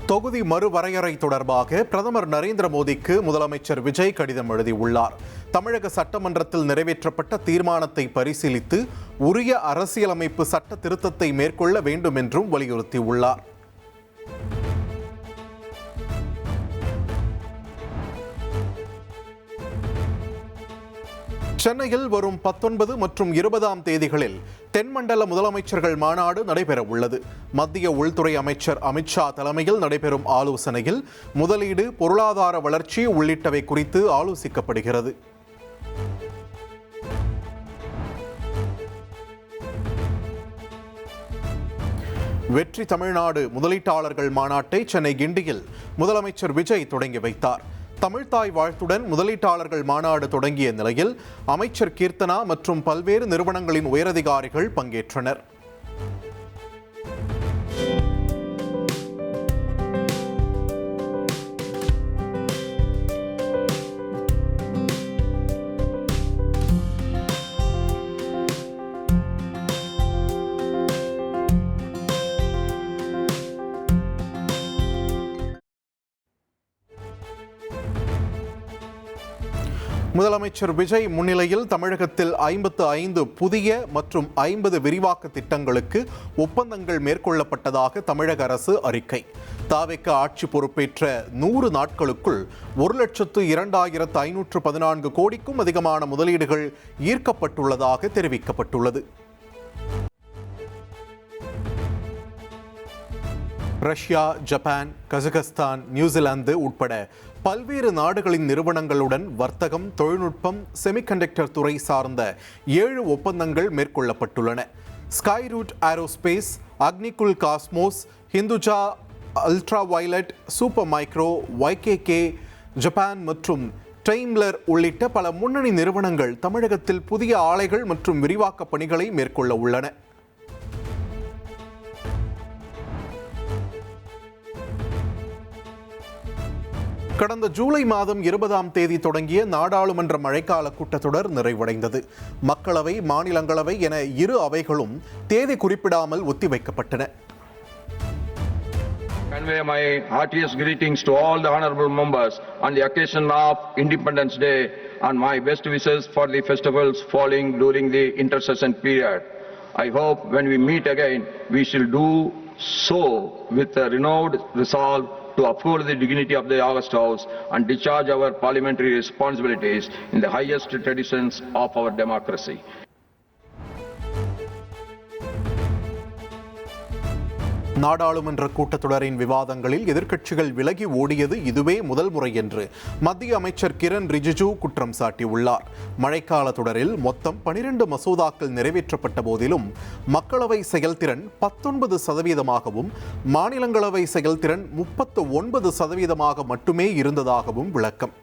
தொகுதி மறுவரையறை தொடர்பாக பிரதமர் நரேந்திர மோடிக்கு முதலமைச்சர் விஜய் கடிதம் எழுதியுள்ளார். தமிழக சட்டமன்றத்தில் நிறைவேற்றப்பட்ட தீர்மானத்தை பரிசீலித்து உரிய அரசியலமைப்பு சட்ட திருத்தத்தை மேற்கொள்ள வேண்டும் என்றும் வலியுறுத்தியுள்ளார். சென்னையில் வரும் 19 மற்றும் 20ஆம் தேதிகளில் தென்மண்டல முதலமைச்சர்கள் மாநாடு நடைபெற உள்ளது. மத்திய உள்துறை அமைச்சர் அமித்ஷா தலைமையில் நடைபெறும் ஆலோசனையில் முதலீடு, பொருளாதார வளர்ச்சி உள்ளிட்டவை குறித்து ஆலோசிக்கப்படுகிறது. வெற்றி தமிழ்நாடு முதலீட்டாளர்கள் மாநாட்டை சென்னை கிண்டியில் முதலமைச்சர் விஜய் தொடங்கி வைத்தார். தமிழ்த்தாய் வாழ்த்துடன் முதலீட்டாளர்கள் மாநாடு தொடங்கிய நிலையில் அமைச்சர் கீர்த்தனா மற்றும் பல்வேறு நிறுவனங்களின் உயரதிகாரிகள் பங்கேற்றனர். முதலமைச்சர் விஜய் முன்னிலையில் தமிழகத்தில் 55 புதிய மற்றும் 50 விரிவாக்க திட்டங்களுக்கு ஒப்பந்தங்கள் மேற்கொள்ளப்பட்டதாக தமிழக அரசு அறிக்கை. தாவேக ஆட்சி பொறுப்பேற்ற 100 நாட்களுக்குள் 1,02,514 கோடிக்கும் அதிகமான முதலீடுகள் ஈர்க்கப்பட்டுள்ளதாக தெரிவிக்கப்பட்டுள்ளது. ரஷ்யா, ஜப்பான், கஜகஸ்தான், நியூசிலாந்து உட்பட பல்வேறு நாடுகளின் நிறுவனங்களுடன் வர்த்தகம், தொழில்நுட்பம், செமிகண்டக்டர் துறை சார்ந்த 7 ஒப்பந்தங்கள் மேற்கொள்ளப்பட்டுள்ளன. Skyroot Aerospace, Agnikul Cosmos, Hinduja Ultraviolet, Super Micro, YKK, Japan மற்றும் டைம்லர் உள்ளிட்ட பல முன்னணி நிறுவனங்கள் தமிழகத்தில் புதிய ஆலைகள் மற்றும் விரிவாக்க பணிகளை மேற்கொள்ள உள்ளன. கடந்த ஜூலை மாதம் 20ஆம் தேதி தொடங்கிய நாடாளுமன்ற மழைக்கால கூட்டத்தொடர் நிறைவடைந்தது. மக்களவை, மாநிலங்களவை என இரு அவைகளும் தேதி குறிப்பிடாமல் ஒத்திவைக்கப்பட்டன. Convey my heartiest greetings to all the honorable members on the occasion of Independence Day and my best wishes for the festivals falling during the intersession period. I hope when we meet again, we shall do so with a renewed resolve to uphold the dignity of the August House and discharge our parliamentary responsibilities in the highest traditions of our democracy. நாடாளுமன்ற கூட்டத்தொடரின் விவாதங்களில் எதிர்க்கட்சிகள் விலகி ஓடியது இதுவே முதல் முறை என்று மத்திய அமைச்சர் கிரண் ரிஜிஜு குற்றம் சாட்டியுள்ளார். மழைக்கால தொடரில் மொத்தம் 12 மசோதாக்கள் நிறைவேற்றப்பட்ட போதிலும் மக்களவை செயல்திறன் 19%, மாநிலங்களவை செயல்திறன் 39% மட்டுமே இருந்ததாகவும் விளக்கம்.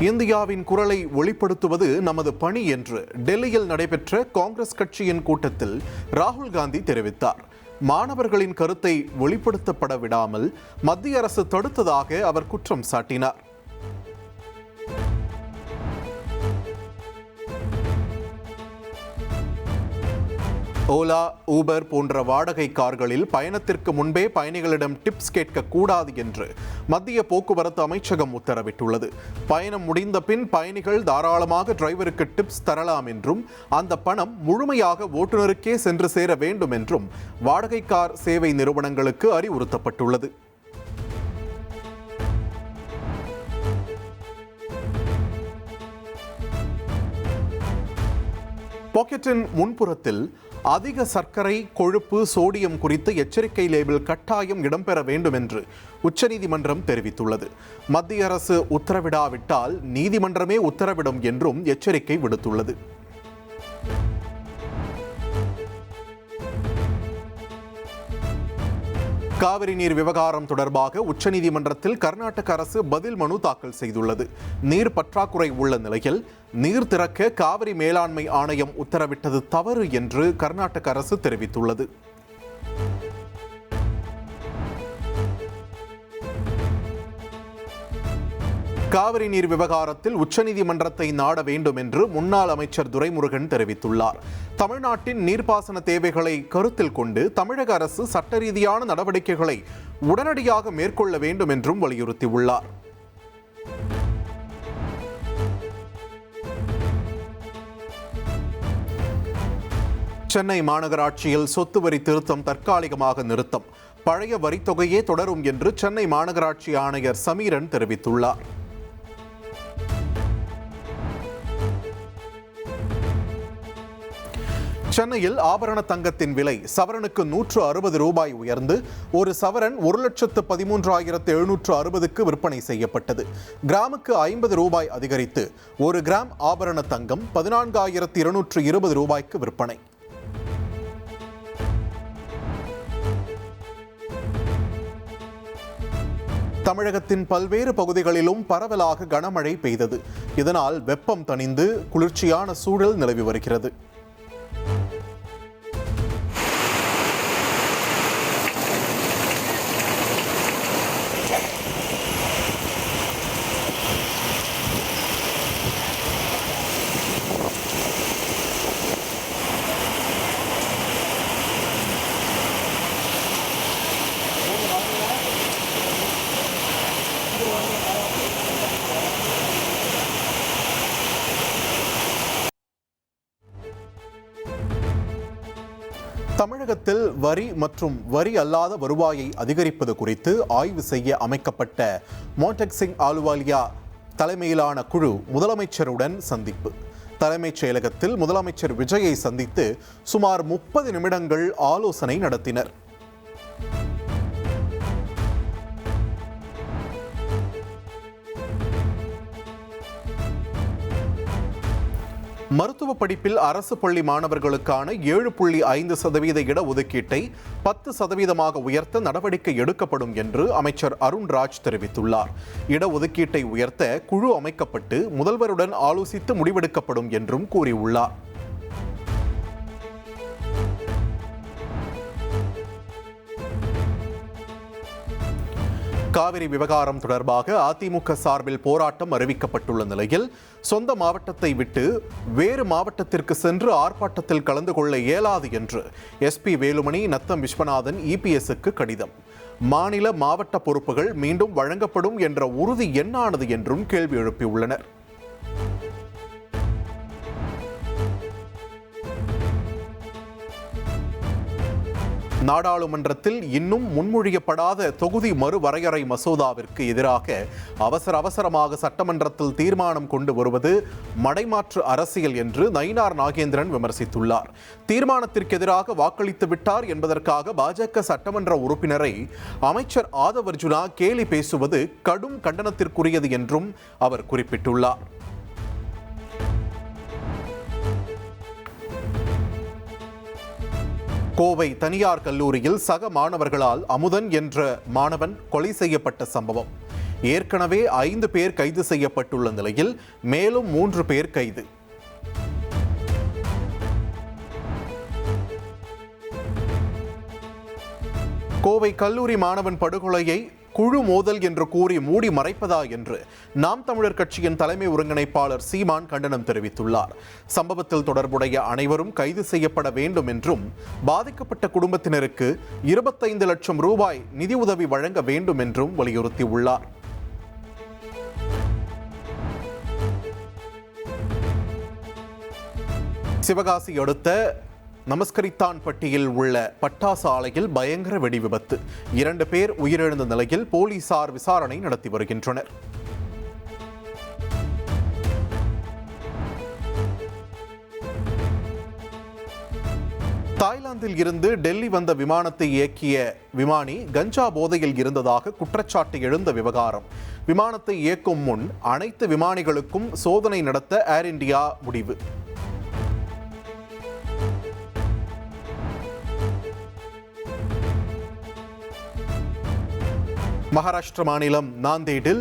இந்தியாவின் குரலை ஒளிப்படுத்துவது நமது பணி என்று டெல்லியில் நடைபெற்ற காங்கிரஸ் கட்சியின் கூட்டத்தில் ராகுல் காந்தி தெரிவித்தார். மாணவர்களின் கருத்தை வெளிப்படுத்தப்பட விடாமல் மத்திய அரசு தடுத்ததாக அவர் குற்றம் சாட்டினார். ஓலா, ஊபர் போன்ற வாடகை கார்களில் பயணத்திற்கு முன்பே பயணிகளிடம் டிப்ஸ் கேட்கக்கூடாது என்று மத்திய போக்குவரத்து அமைச்சகம் உத்தரவிட்டுள்ளது. பயணம் முடிந்த பின் பயணிகள் தாராளமாக டிரைவருக்கு டிப்ஸ் தரலாம் என்றும் அந்த பணம் முழுமையாக ஓட்டுநருக்கே சென்று சேர வேண்டும் என்றும் வாடகை கார் சேவை நிறுவனங்களுக்கு அறிவுறுத்தப்பட்டுள்ளது. பாக்கெட்டின் முன்புறத்தில் அதிக சர்க்கரை, கொழுப்பு, சோடியம் குறித்து எச்சரிக்கை லேபிள் கட்டாயம் இடம்பெற வேண்டும் என்று உச்சநீதிமன்றம் தெரிவித்துள்ளது. மத்திய அரசு உத்தரவிடாவிட்டால் நீதிமன்றமே உத்தரவிடும் என்றும் எச்சரிக்கை விடுத்துள்ளது. காவிரி நீர் விவகாரம் தொடர்பாக உச்சநீதிமன்றத்தில் கர்நாடக அரசு பதில் மனு தாக்கல் செய்துள்ளது. நீர் பற்றாக்குறை உள்ள நிலையில் நீர் திறக்க காவிரி மேலாண்மை ஆணையம் உத்தரவிட்டது தவறு என்று கர்நாடக அரசு தெரிவித்துள்ளது. காவிரி நீர் விவகாரத்தில் உச்சநீதிமன்றத்தை நாட வேண்டும் என்று முன்னாள் அமைச்சர் துரைமுருகன் தெரிவித்துள்ளார். தமிழ்நாட்டின் நீர்ப்பாசன தேவைகளை கருத்தில் கொண்டு தமிழக அரசு சட்ட ரீதியான நடவடிக்கைகளை உடனடியாக மேற்கொள்ள வேண்டும் என்றும் வலியுறுத்தியுள்ளார். சென்னை மாநகராட்சியில் சொத்து வரி திருத்தம் தற்காலிகமாக நிறுத்தம். பழைய வரித்தொகையே தொடரும் என்று சென்னை மாநகராட்சி ஆணையர் சமீரன் தெரிவித்துள்ளார். சென்னையில் ஆபரண தங்கத்தின் விலை சவரனுக்கு 160 ரூபாய் உயர்ந்து ஒரு சவரன் 1,13,760க்கு விற்பனை செய்யப்பட்டது. கிராமுக்கு 50 ரூபாய் அதிகரித்து ஒரு கிராம் ஆபரண தங்கம் 14,220 ரூபாய்க்கு விற்பனை. தமிழகத்தின் பல்வேறு பகுதிகளிலும் பரவலாக கனமழை பெய்தது. இதனால் வெப்பம் தணிந்து குளிர்ச்சியான சூழல் நிலவி வருகிறது. தமிழகத்தில் வரி மற்றும் வரி அல்லாத வருவாயை அதிகரிப்பது குறித்து ஆய்வு செய்ய அமைக்கப்பட்ட மோன்டேக் சிங் ஆலுவாலியா தலைமையிலான குழு முதலமைச்சருடன் சந்திப்பு. தலைமைச் செயலகத்தில் முதலமைச்சர் விஜயை சந்தித்து சுமார் 30 நிமிடங்கள் ஆலோசனை நடத்தினர். மருத்துவ படிப்பில் அரசு பள்ளி மாணவர்களுக்கான 7.5% இடஒதுக்கீட்டை 10% உயர்த்த நடவடிக்கை எடுக்கப்படும் என்று அமைச்சர் அருண்ராஜ் தெரிவித்துள்ளார். இடஒதுக்கீட்டை உயர்த்த குழு அமைக்கப்பட்டு முதல்வருடன் ஆலோசித்து முடிவெடுக்கப்படும் என்றும் கூறியுள்ளார். காவிரி விவகாரம் தொடர்பாக அதிமுக சார்பில் போராட்டம் அறிவிக்கப்பட்டுள்ள நிலையில் சொந்த மாவட்டத்தை விட்டு வேறு மாவட்டத்திற்கு சென்று ஆர்ப்பாட்டத்தில் கலந்து கொள்ள இயலாது என்று எஸ்பி வேலுமணி, நத்தம் விஸ்வநாதன் இபிஎஸ்க்கு கடிதம். மாநில மாவட்ட பொறுப்புகள் மீண்டும் வழங்கப்படும் என்ற உறுதி என்னானது என்றும் கேள்வி எழுப்பியுள்ளனர். நாடாளுமன்றத்தில் இன்னும் முன்மொழியப்படாத தொகுதி மறுவரையறை மசோதாவிற்கு எதிராக அவசரமாக சட்டமன்றத்தில் தீர்மானம் கொண்டு வருவது மடைமாற்று அரசியல் என்று நயினார் நாகேந்திரன் விமர்சித்துள்ளார். தீர்மானத்திற்கு எதிராக வாக்களித்து விட்டார் என்பதற்காக பாஜக சட்டமன்ற உறுப்பினரை அமைச்சர் ஆதவ் அர்ஜுனா கேலி பேசுவது கடும் கண்டனத்திற்குரியது என்றும் அவர் குறிப்பிட்டுள்ளார். கோவை தனியார் கல்லூரியில் சக மாணவர்களால் அமுதன் என்ற மாணவன் கொலை செய்யப்பட்ட சம்பவம். ஏற்கனவே 5 பேர் கைது செய்யப்பட்டுள்ள நிலையில் மேலும் 3 பேர் கைது. கோவை கல்லூரி மாணவன் படுகொலையை குழு மோதல் என்று கூறி மூடி மறைப்பதா என்று நாம் தமிழர் கட்சியின் தலைமை ஒருங்கிணைப்பாளர் சீமான் கண்டனம் தெரிவித்துள்ளார். சம்பவத்தில் தொடர்புடைய அனைவரும் கைது செய்யப்பட வேண்டும் என்றும் பாதிக்கப்பட்ட குடும்பத்தினருக்கு 25 லட்சம் ரூபாய் நிதியுதவி வழங்க வேண்டும் என்றும் வலியுறுத்தியுள்ளார். சிவகாசி அடுத்த நமஸ்கரித்தான் பட்டியில் உள்ள பட்டாசு ஆலையில் பயங்கர வெடி விபத்து. 2 பேர் உயிரிழந்த நிலையில் போலீசார் விசாரணை நடத்தி வருகின்றனர். தாய்லாந்தில் இருந்து டெல்லி வந்த விமானத்தை இயக்கிய விமானி கஞ்சா போதையில் இருந்ததாக குற்றச்சாட்டு எழுந்த விவகாரம். விமானத்தை இயக்கும் முன் அனைத்து விமானிகளுக்கும் சோதனை நடத்த ஏர் இந்தியா முடிவு. மகாராஷ்டிர மாநிலம் நாந்தேடில்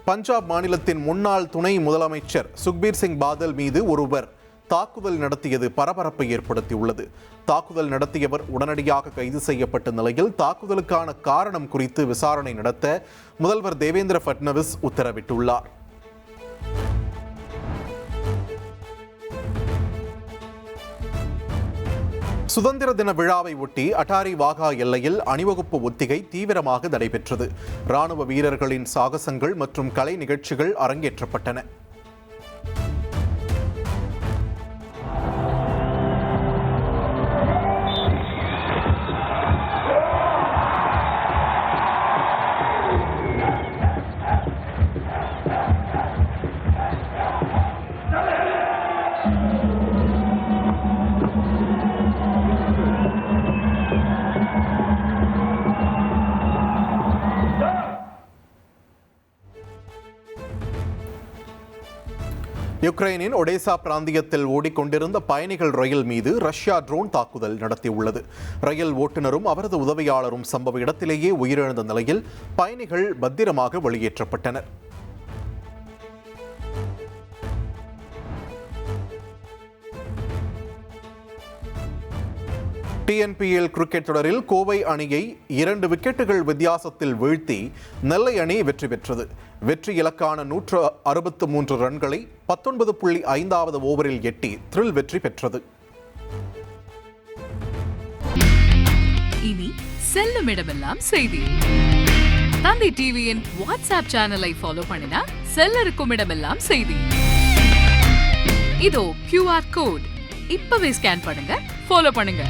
பஞ்சாப் மாநிலத்தின் முன்னாள் துணை முதலமைச்சர் சுக்பீர் சிங் பாதல் மீது ஒருவர் தாக்குதல் நடத்தியது பரபரப்பை ஏற்படுத்தியுள்ளது. தாக்குதல் நடத்தியவர் உடனடியாக கைது செய்யப்பட்ட நிலையில் தாக்குதலுக்கான காரணம் குறித்து விசாரணை நடத்த முதல்வர் தேவேந்திர ஃபட்னவிஸ் உத்தரவிட்டுள்ளார். சுதந்திர தின விழாவை ஒட்டி அட்டாரி வாகா எல்லையில் அணிவகுப்பு ஒத்திகை தீவிரமாக நடைபெற்றது. ராணுவ வீரர்களின் சாகசங்கள் மற்றும் கலை நிகழ்ச்சிகள் அரங்கேற்றப்பட்டன. யுக்ரைனின் ஒடேசா பிராந்தியத்தில் ஓடிக்கொண்டிருந்த பயணிகள் ரயில் மீது ரஷ்யா ட்ரோன் தாக்குதல் நடத்தியுள்ளது. ரயில் ஓட்டுநரும் அவரது உதவியாளரும் சம்பவ இடத்திலேயே உயிரிழந்த நிலையில் பயணிகள் பத்திரமாக வெளியேற்றப்பட்டனர். TNPL கிரிக்கெட் தொடரில் கோவை அணியை 2 விக்கெட்டுகள் வித்தியாசத்தில் வீழ்த்தி நெல்லை அணி வெற்றி பெற்றது. வெற்றி இலக்கான 163 ரன்களை 19.5வது ஓவரில் எட்டி த்ரில் வெற்றி பெற்றது. இனி செல்லும் இடமெல்லாம் செய்தி. தந்தி டிவியின் வாட்ஸ்அப் சேனலை ஃபாலோ பண்ணினா செல்ல இருக்கும் இடமெல்லாம் செய்தி. இதோ QR கோட் இப்பவே ஸ்கேன் பண்ணுங்க, ஃபாலோ பண்ணுங்க.